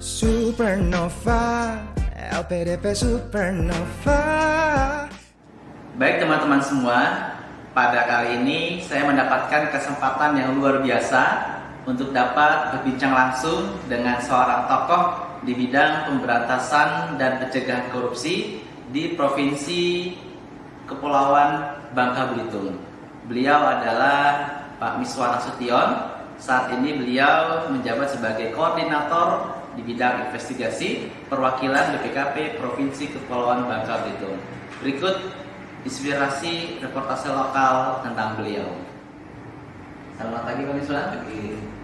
Supernova, LPDP Supernova. Baik teman-teman semua, pada kali ini saya mendapatkan kesempatan yang luar biasa untuk dapat berbincang langsung dengan seorang tokoh di bidang pemberantasan dan pencegahan korupsi di Provinsi Kepulauan Bangka Belitung. Beliau adalah Pak Miswar Nasution. Saat ini beliau menjabat sebagai koordinator di bidang investigasi perwakilan BPKP Provinsi Kepulauan Bangka Belitung. Berikut inspirasi reportase lokal tentang beliau. Selamat pagi Pak Miswar.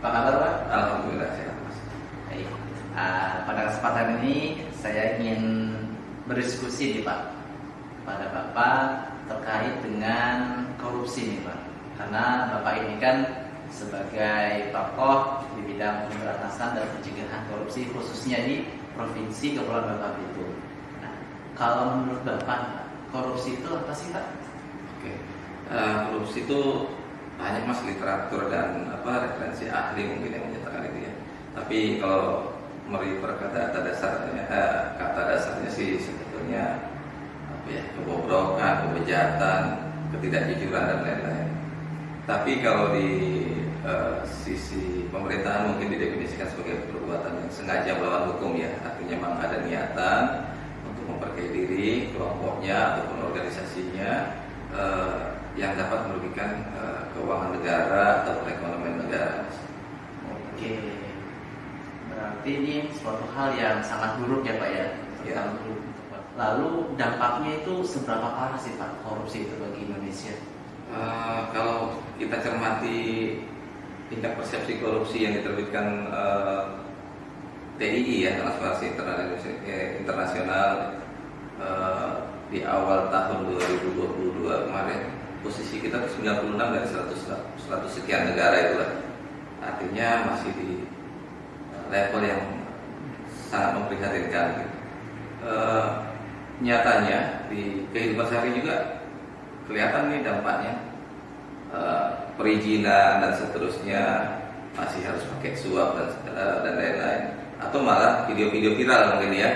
Apa kabar Pak? Alhamdulillah sehat Mas. Baik. Pada kesempatan ini saya ingin berdiskusi nih Pak pada Bapak terkait dengan korupsi nih Pak. Karena Bapak ini kan sebagai tokoh di bidang pemberantasan dan pencegahan korupsi khususnya di Provinsi Kepulauan Bangka Belitung. Nah, kalau menurut Bapak korupsi itu apa sih Pak? Oke, korupsi itu banyak Mas literatur dan referensi ahli mungkin yang menyatakan itu ya. Tapi kalau merefer ke kata dasarnya sih sebetulnya kebobrokan, kebejatan, ketidakjujuran dan lain-lain. Tapi kalau di sisi pemerintahan mungkin didefinisikan sebagai perbuatan yang sengaja melawan hukum ya. Artinya memang ada niatan untuk memperkaya diri kelompoknya ataupun organisasinya yang dapat merugikan keuangan negara atau perekonomian negara. Oke, berarti ini suatu hal yang sangat buruk ya Pak ya. Ya. Lalu dampaknya itu seberapa parah sih Pak korupsi itu bagi Indonesia? Kalau kita cermati tingkat persepsi korupsi yang diterbitkan TII ya, Transparansi Internasional di awal tahun 2022 kemarin, posisi kita 96 dari 100 sekian negara itu lah. Artinya masih di level yang sangat memprihatinkan gitu. Nyatanya di kehidupan sehari juga kelihatan nih dampaknya. Perizinan dan seterusnya masih harus pakai suap dan lain-lain, atau malah video-video viral mungkin ya.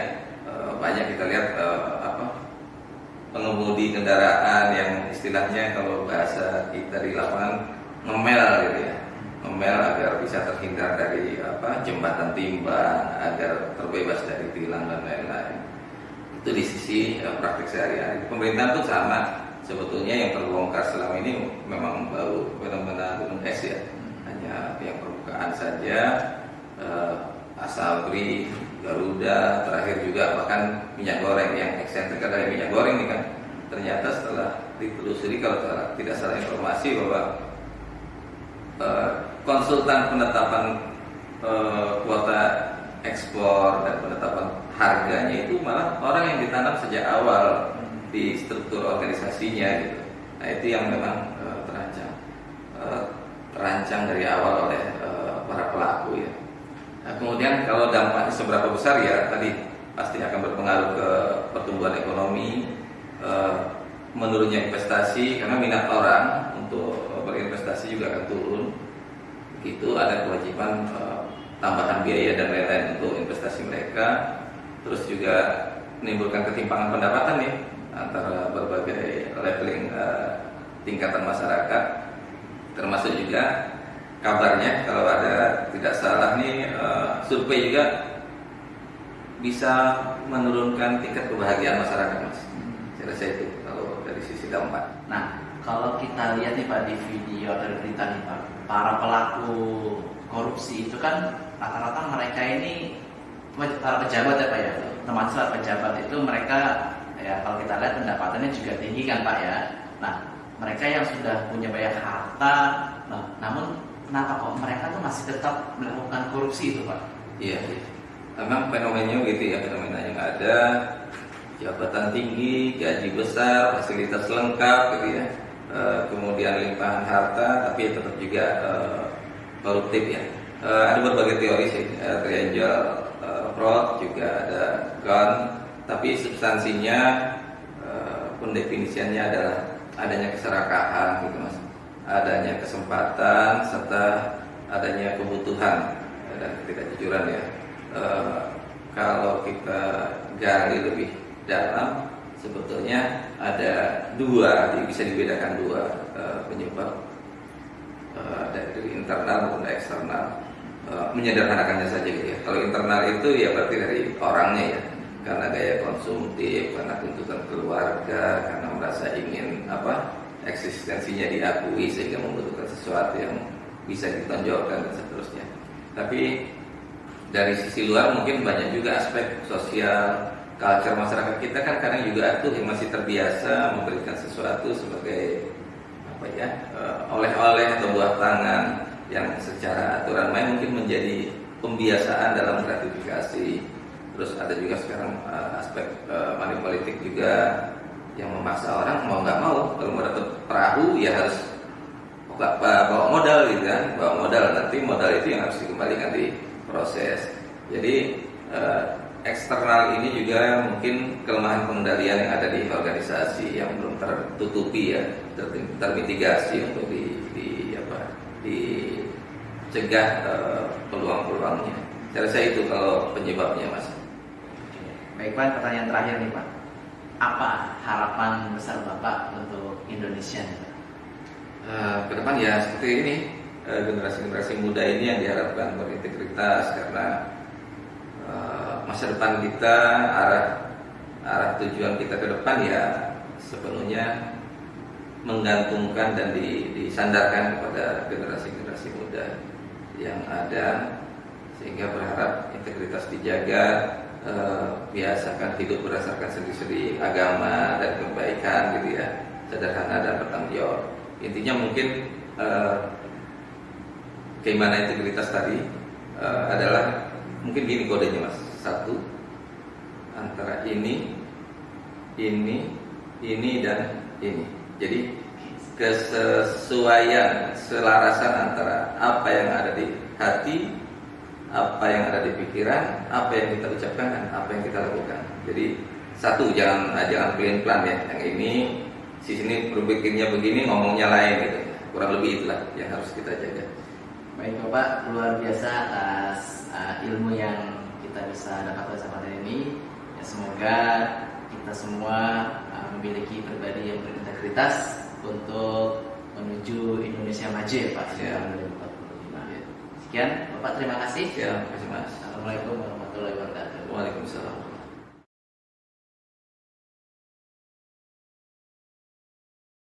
Banyak kita lihat pengemudi kendaraan yang istilahnya kalau bahasa kita di lapangan ngemel gitu ya, ngemel agar bisa terhindar dari jembatan timbang, agar terbebas dari tilang dan lain-lain. Itu di sisi praktik sehari-hari. Pemerintah pun sama. Sebetulnya yang terbongkar selama ini memang baru fenomena gunung es ya, hanya yang permukaan saja. Asabri, Garuda, terakhir juga bahkan minyak goreng yang eksentrik adalah minyak goreng ini kan. Ternyata setelah ditelusuri, kalau tidak salah informasi bahwa konsultan penetapan kuota ekspor dan penetapan harganya itu malah orang yang ditanam sejak awal di struktur organisasinya gitu. Nah itu yang memang terancang dari awal oleh para pelaku ya. Nah, kemudian kalau dampaknya seberapa besar ya, tadi pasti akan berpengaruh ke pertumbuhan ekonomi, menurunnya investasi karena minat orang untuk berinvestasi juga akan turun. Begitu ada kewajiban tambahan biaya dan lain-lain untuk investasi mereka. Terus juga menimbulkan ketimpangan pendapatan ya antara berbagai leveling tingkatan masyarakat, termasuk juga kabarnya kalau ada tidak salah nih survei juga bisa menurunkan tingkat kebahagiaan masyarakat Mas. Saya rasa itu kalau dari sisi dampak. Nah, kalau kita lihat nih Pak di video atau berita nih Pak, para pelaku korupsi itu kan rata-rata mereka ini para pejabat ya Pak ya, termasuk pejabat itu mereka ya kalau kita lihat pendapatannya juga tinggi kan Pak ya. Nah, mereka yang sudah punya banyak harta, namun kenapa kok mereka tuh masih tetap melakukan korupsi itu Pak? Iya, memang fenomenanya gitu ya, fenomena yang ada jabatan tinggi, gaji besar, fasilitas lengkap gitu ya, kemudian limpahan harta, tapi tetap juga koruptif ya. Ada berbagai teori sih, triangle fraud, juga ada gun, tapi substansinya pendefinisiannya adalah adanya keserakahan gitu Mas, adanya kesempatan serta adanya kebutuhan dan ketidakjujuran ya. kalau kita gali lebih dalam, sebetulnya ada dua, bisa dibedakan dua penyebab, dari internal maupun eksternal. Menyederhanakannya saja gitu ya. Kalau internal itu ya berarti dari orangnya ya, karena gaya konsumtif, karena tuntutan keluarga, karena merasa ingin eksistensinya diakui sehingga membutuhkan sesuatu yang bisa ditonjolkan dan seterusnya. Tapi dari sisi luar mungkin banyak juga aspek sosial, culture masyarakat kita kan kadang juga yang masih terbiasa memberikan sesuatu sebagai oleh-oleh atau buah tangan yang secara aturan main mungkin menjadi pembiasaan dalam gratifikasi. Terus ada juga sekarang aspek money politik juga yang memaksa orang mau nggak mau kalau mau dapat perahu ya harus bawa modal gitu kan, bawa modal, nanti modal itu yang harus dikembalikan di proses. Jadi eksternal ini juga mungkin kelemahan pengendalian yang ada di organisasi yang belum tertutupi ya, termitigasi untuk dicegah peluang-peluangnya. Saya rasa itu kalau penyebabnya, Mas. Baik Pak, pertanyaan terakhir nih Pak. Apa harapan besar Bapak untuk Indonesia nih Pak? Ke depan ya seperti ini, generasi-generasi muda ini yang diharapkan berintegritas, karena masa depan kita, arah tujuan kita ke depan ya sepenuhnya menggantungkan dan disandarkan kepada generasi-generasi muda yang ada, sehingga berharap integritas dijaga, biasakan hidup berdasarkan sendiri-sendiri agama dan kebaikan gitu ya, sederhana dan bertanggung jawab. Intinya mungkin keimanan integritas tadi adalah mungkin gini kodenya Mas, satu antara ini dan ini. Jadi kesesuaian, selarasan antara apa yang ada di hati, apa yang ada di pikiran, apa yang kita ucapkan dan apa yang kita lakukan. Jadi satu, jangan plan ya. Yang ini sini berpikirnya begini, ngomongnya lain gitu. Kurang lebih itulah yang harus kita jaga. Baik Bapak, luar biasa atas ilmu yang kita bisa dapatkan sama hari ini. Ya, semoga kita semua memiliki pribadi yang berintegritas untuk menuju Indonesia maju ya Pak. Ya. 2045. Sekian Bapak, terima kasih. Ya, terima kasih Mas. Assalamualaikum warahmatullahi wabarakatuh. Waalaikumsalam.